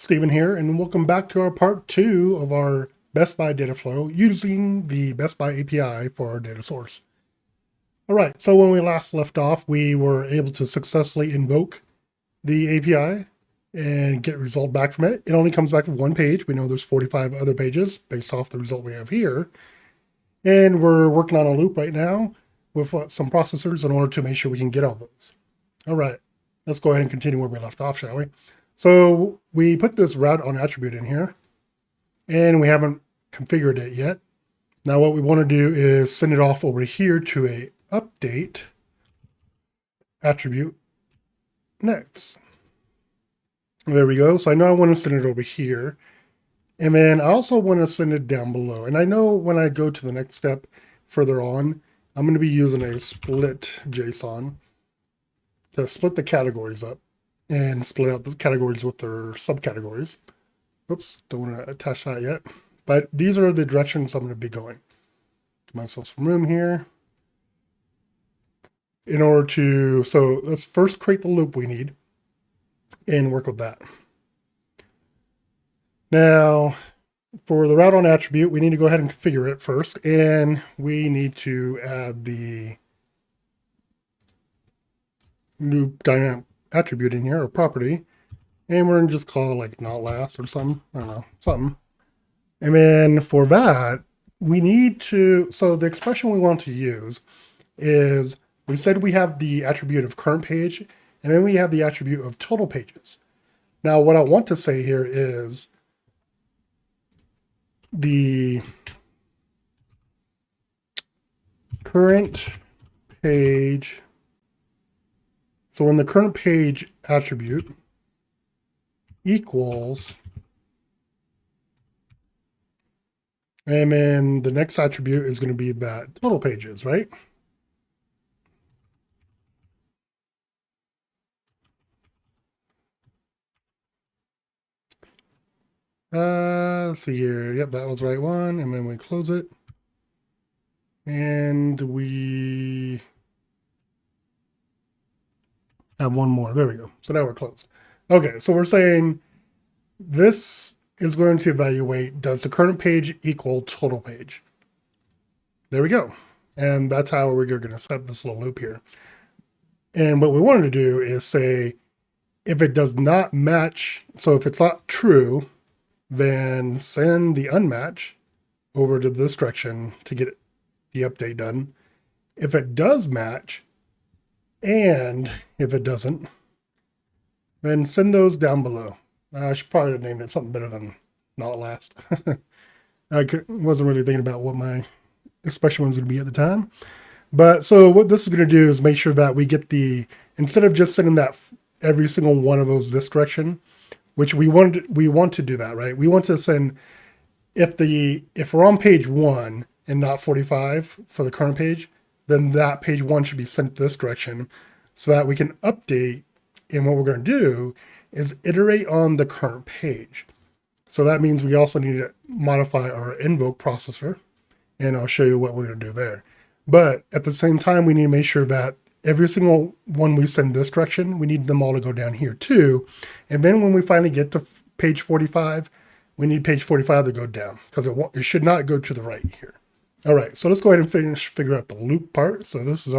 Stephen here, and welcome back to our part 2 of our BestBuy Dataflow using the BestBuy API for our data source. All right, so when we last left off, we were able to successfully invoke the API and get a result back from it. It only comes back with one page. We know there's 45 other pages based off the result we have here. And we're working on a loop right now with some processors in order to make sure we can get all those. All right, let's go ahead and continue where we left off, shall we? So we put this route on attribute in here, and we haven't configured it yet. Now what we want to do is send it off over here to a update attribute next. There we go. So I know I want to send it over here. And then I also want to send it down below. And I know when I go to the next step further on, I'm going to be using a split JSON to split the categories up and split out the categories with their subcategories. Oops, don't want to attach that yet. But these are the directions I'm going to be going. Give myself some room here. In order to, so let's first create the loop we need and work with that. Now, for the route on attribute, we need to go ahead and configure it first, and we need to add the new dynamic attribute in here, or property, and we're going to just call it like not last or something. I don't know, something. And then for that, we need to, so the expression we want to use is, we said we have the attribute of current page, and then we have the attribute of total pages. Now, what I want to say here is the current page. So when the current page attribute equals, and then the next attribute is going to be that total pages, right? Let's see here. Yep, that was the right one. And then we close it. And we have one more. There we go. So now we're closed. Okay, so we're saying this is going to evaluate, does the current page equal total page? There we go. And that's how we're going to set up this little loop here. And what we wanted to do is say, if it does not match, so if it's not true, then send the unmatch over to this direction to get the update done. If it does match, and if it doesn't, then send those down below. I should probably have named it something better than not last. I wasn't really thinking about what my expression was going to be at the time. But so what this is going to do is make sure that we get the, instead of just sending that every single one of those this direction, which we want to do that, right? We want to send, if we're on page 1 and not 45 for the current page, then that page 1 should be sent this direction so that we can update. And what we're going to do is iterate on the current page. So that means we also need to modify our invoke processor, and I'll show you what we're going to do there. But at the same time, we need to make sure that every single one we send this direction, we need them all to go down here too. And then when we finally get to page 45, we need page 45 to go down, because it should not go to the right here. All right, so let's go ahead and figure out the loop part. So this is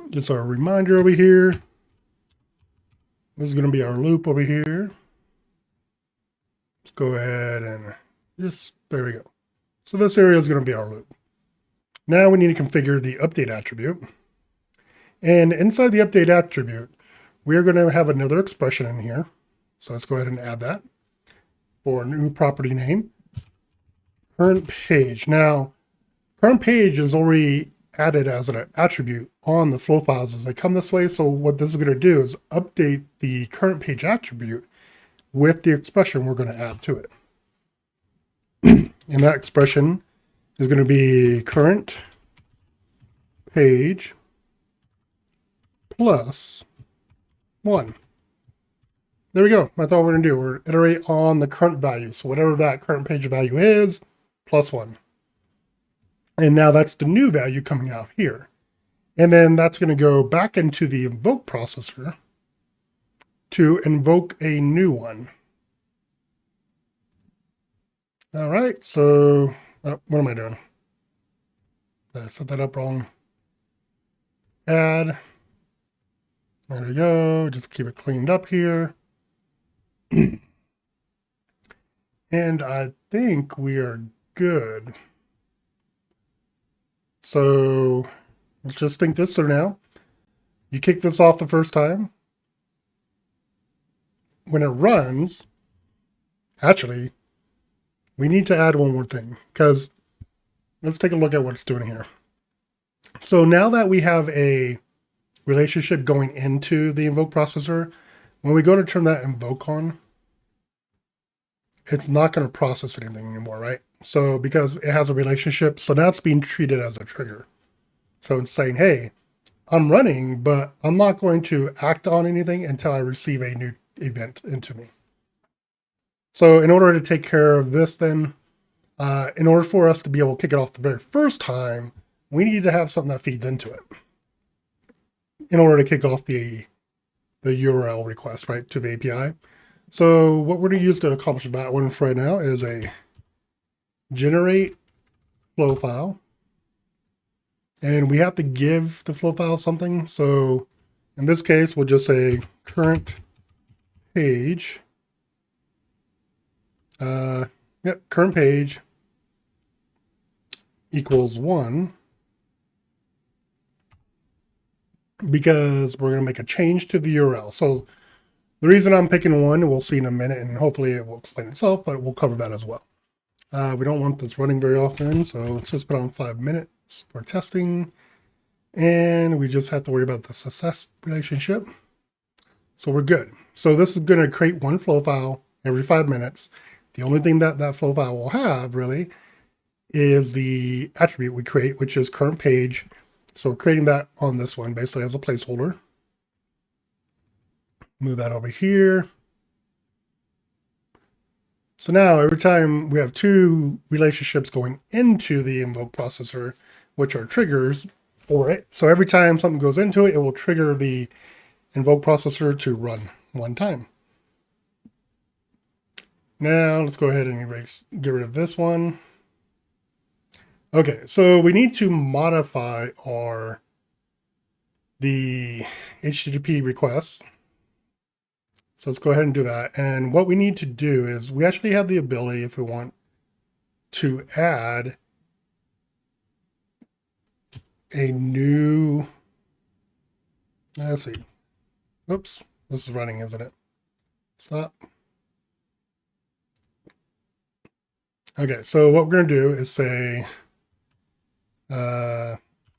just our reminder over here. This is going to be our loop over here. Let's go ahead and there we go. So this area is going to be our loop. Now we need to configure the update attribute. And inside the update attribute, we're going to have another expression in here. So let's go ahead and add that for a new property name. Current page. Now, current page is already added as an attribute on the flow files as they come this way. So what this is going to do is update the current page attribute with the expression we're going to add to it. And that expression is going to be current page plus 1. There we go. That's all we're going to do. We're iterate on the current value. So whatever that current page value is, plus 1. And now that's the new value coming out here. And then that's going to go back into the invoke processor to invoke a new one. All right, so what am I doing? I set that up wrong. Add. There we go. Just keep it cleaned up here. And I think we are good. So let's just think this through now. You kick this off the first time. When it runs, actually, we need to add one more thing, because let's take a look at what it's doing here. So now that we have a relationship going into the invoke processor, when we go to turn that invoke on, it's not going to process anything anymore, right? So because it has a relationship, so now it's being treated as a trigger. So it's saying, hey, I'm running, but I'm not going to act on anything until I receive a new event into me. So in order to take care of this then, in order for us to be able to kick it off the very first time, we need to have something that feeds into it in order to kick off the URL request, right, to the API. So what we're going to use to accomplish that one for right now is a generate flow file. And we have to give the flow file something. So in this case, we'll just say current page. Current page equals 1. Because we're going to make a change to the URL. So the reason I'm picking 1, we'll see in a minute, and hopefully it will explain itself, but we'll cover that as well. We don't want this running very often, so let's just put on 5 minutes for testing. And we just have to worry about the success relationship. So we're good. So this is going to create one flow file every 5 minutes. The only thing that that flow file will have, really, is the attribute we create, which is current page. So we're creating that on this one, basically as a placeholder. Move that over here. So now every time we have 2 relationships going into the invoke processor, which are triggers for it. So every time something goes into it, it will trigger the invoke processor to run one time. Now let's go ahead and get rid of this one. Okay, so we need to modify the HTTP request. So let's go ahead and do that. And what we need to do is we actually have the ability, if we want, to add a new, let's see. Oops, this is running, isn't it? Stop. Okay, so what we're going to do is say,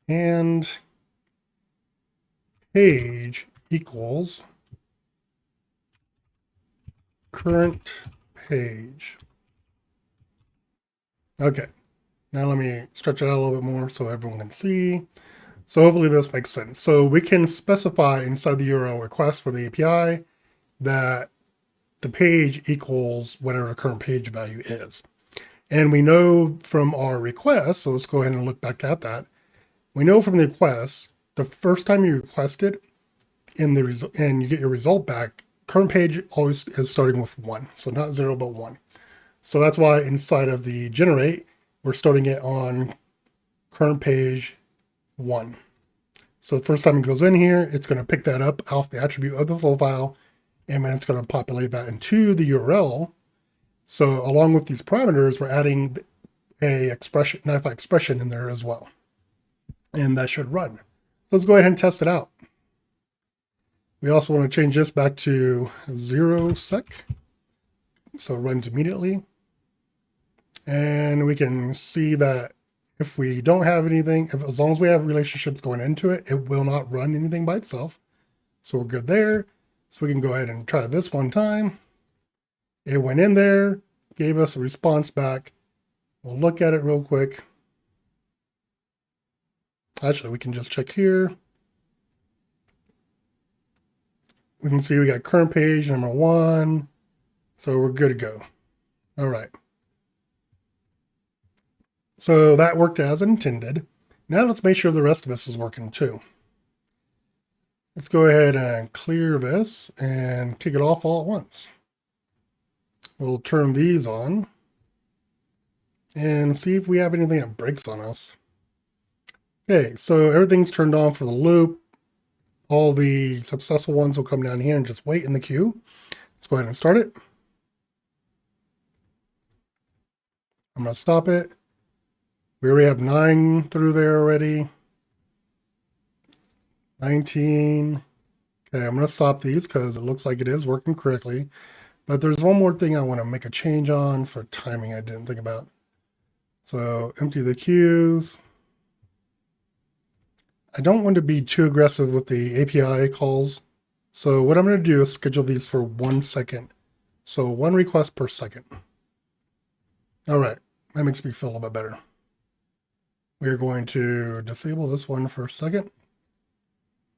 and page equals current page. Okay, now let me stretch it out a little bit more so everyone can see. So hopefully this makes sense. So we can specify inside the URL request for the API that the page equals whatever the current page value is. And we know from our request, so let's go ahead and look back at that. We know from the request, the first time you request it and you get your result back, current page always is starting with 1. So not 0, but 1. So that's why inside of the generate, we're starting it on current page 1. So the first time it goes in here, it's going to pick that up off the attribute of the flow file, and then it's going to populate that into the URL. So along with these parameters, we're adding a Nifi expression in there as well. And that should run. So let's go ahead and test it out. We also want to change this back to 0 sec. So it runs immediately. And we can see that if we don't have anything, as long as we have relationships going into it, it will not run anything by itself. So we're good there. So we can go ahead and try this one time. It went in there, gave us a response back. We'll look at it real quick. Actually, we can just check here. We can see we got current page number 1. So we're good to go. All right. So that worked as intended. Now let's make sure the rest of this is working too. Let's go ahead and clear this and kick it off all at once. We'll turn these on and see if we have anything that breaks on us. Okay, so everything's turned on for the loop. All the successful ones will come down here and just wait in the queue. Let's go ahead and start it. I'm going to stop it. We already have 9 through there already. 19. Okay, I'm going to stop these because it looks like it is working correctly. But there's one more thing I want to make a change on for timing I didn't think about. So empty the queues. I don't want to be too aggressive with the API calls. So what I'm going to do is schedule these for 1 second. So 1 request per second. All right, that makes me feel a little bit better. We're going to disable this one for a second.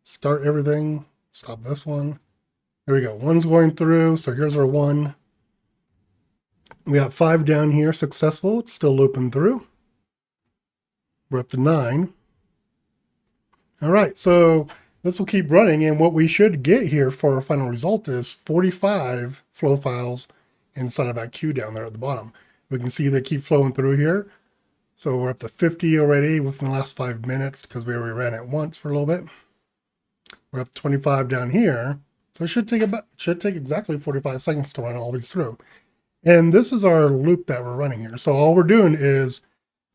Start everything. Stop this one. There we go. 1's going through. So here's our 1. We have 5 down here successful. It's still looping through. We're up to 9. All right, so this will keep running, and what we should get here for our final result is 45 flow files inside of that queue down there at the bottom. We can see they keep flowing through here. So we're up to 50 already within the last 5 minutes because we already ran it once for a little bit. We're up to 25 down here. So it should take exactly 45 seconds to run all these through. And this is our loop that we're running here. So all we're doing is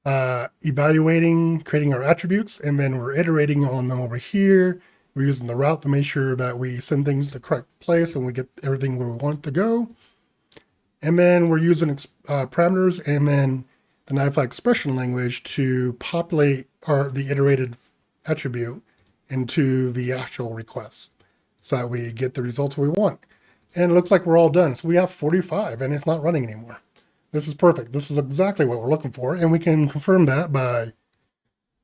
evaluating, creating our attributes, and then we're iterating on them over here. We're using the route to make sure that we send things to the correct place and we get everything where we want it to go. And then we're using parameters and then the NiFi expression language to populate the iterated attribute into the actual request so that we get the results we want. And it looks like we're all done. So we have 45 and it's not running anymore. This is perfect. This is exactly what we're looking for. And we can confirm that by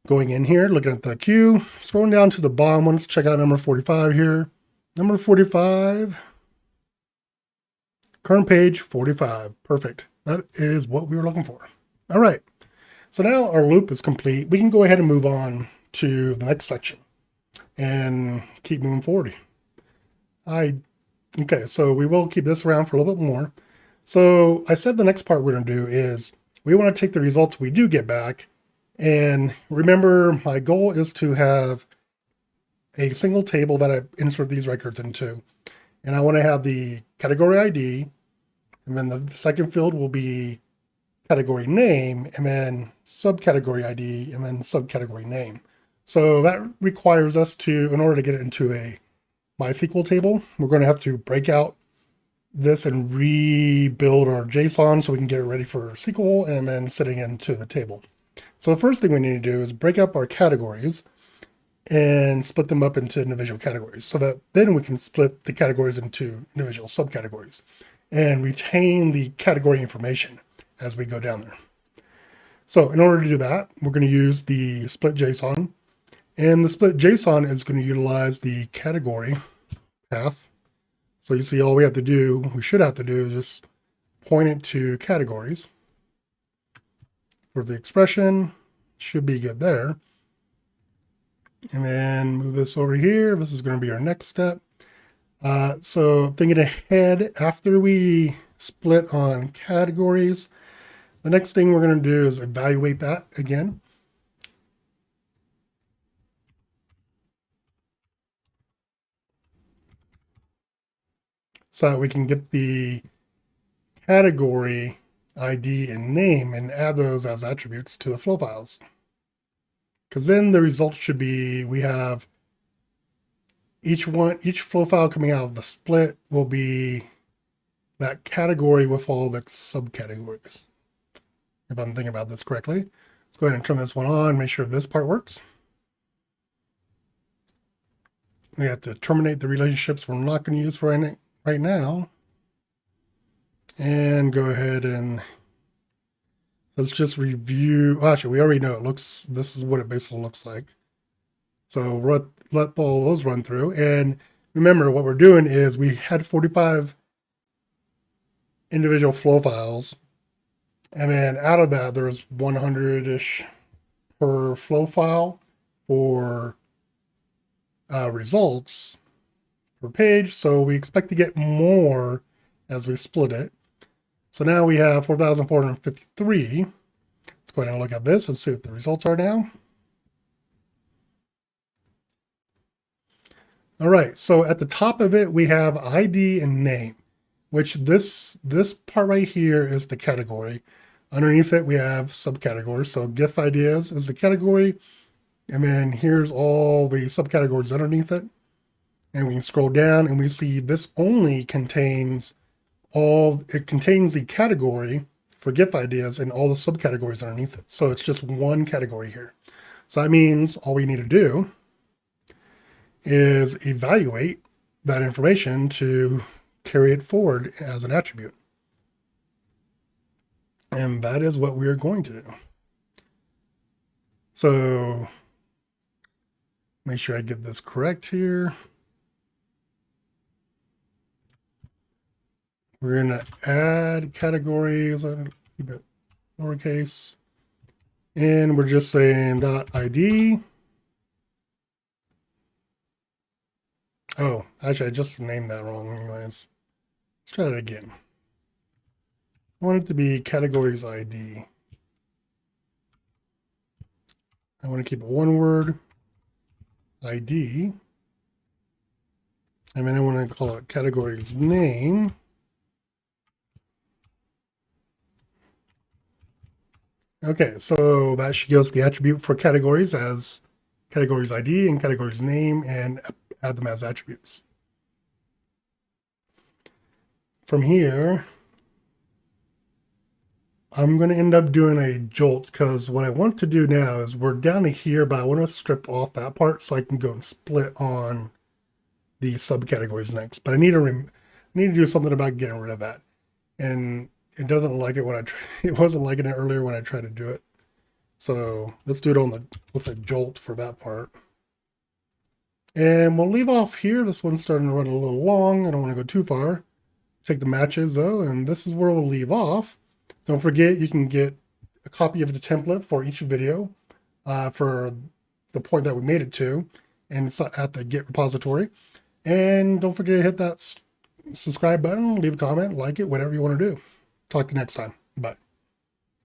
going in here, looking at the queue, scrolling down to the bottom one. Let's check out number 45 here. Number 45, current page 45. Perfect. That is what we were looking for. All right. So now our loop is complete. We can go ahead and move on to the next section and keep moving forward. Okay, so we will keep this around for a little bit more. So I said the next part we're going to do is we want to take the results we do get back. And remember, my goal is to have a single table that I insert these records into. And I want to have the category ID. And then the second field will be category name, and then subcategory ID, and then subcategory name. So that requires us to, in order to get it into a MySQL table, we're going to have to break out this and rebuild our JSON so we can get it ready for SQL and then sitting into the table. So the first thing we need to do is break up our categories and split them up into individual categories so that then we can split the categories into individual subcategories and retain the category information as we go down there. So in order to do that, we're going to use the split JSON, and the split JSON is going to utilize the category path. So you see all we should have to do is just point it to categories. For the expression, should be good there. And then move this over here. This is going to be our next step. So thinking ahead, after we split on categories, the next thing we're going to do is evaluate that again. So that we can get the category ID and name and add those as attributes to the flow files. Because then the result should be, we have each flow file coming out of the split will be that category with all the subcategories. If I'm thinking about this correctly. Let's go ahead and turn this one on, make sure this part works. We have to terminate the relationships we're not going to use for right now. And go ahead and let's just review. Actually, we already know this is what it basically looks like. So let all those run through. And remember, what we're doing is we had 45 individual flow files. And then out of that, there's 100-ish per flow file for results. per page. So we expect to get more as we split it. So now we have 4,453. Let's go ahead and look at this and see what the results are now. All right, so at the top of it, we have ID and name, which this part right here is the category. Underneath it, we have subcategories. So GIF ideas is the category. And then here's all the subcategories underneath it. And we can scroll down and we see this only contains it contains the category for GIF ideas and all the subcategories underneath it. So it's just one category here. So that means all we need to do is evaluate that information to carry it forward as an attribute. And that is what we're going to do. So make sure I get this correct here. We're going to add categories, keep it lowercase, and we're just saying .id. Oh, actually, I just named that wrong anyways. Let's try that again. I want it to be categories ID. I want to keep it one word, ID, and then I want to call it categories name. Okay, so that should give us the attribute for categories as categories ID and categories name, and add them as attributes. From here, I'm going to end up doing a jolt because what I want to do now is we're down to here, but I want to strip off that part so I can go and split on the subcategories next. But I need to do something about getting rid of that. And it doesn't like it when it wasn't liking it earlier when I tried to do it. So let's do it with a jolt for that part. And we'll leave off here. This one's starting to run a little long. I don't want to go too far. Take the matches though, and this is where we'll leave off. Don't forget, you can get a copy of the template for each video for the point that we made it to, and it's at the Git repository. And don't forget to hit that subscribe button, leave a comment, like it, whatever you want to do. Talk to you next time. Bye.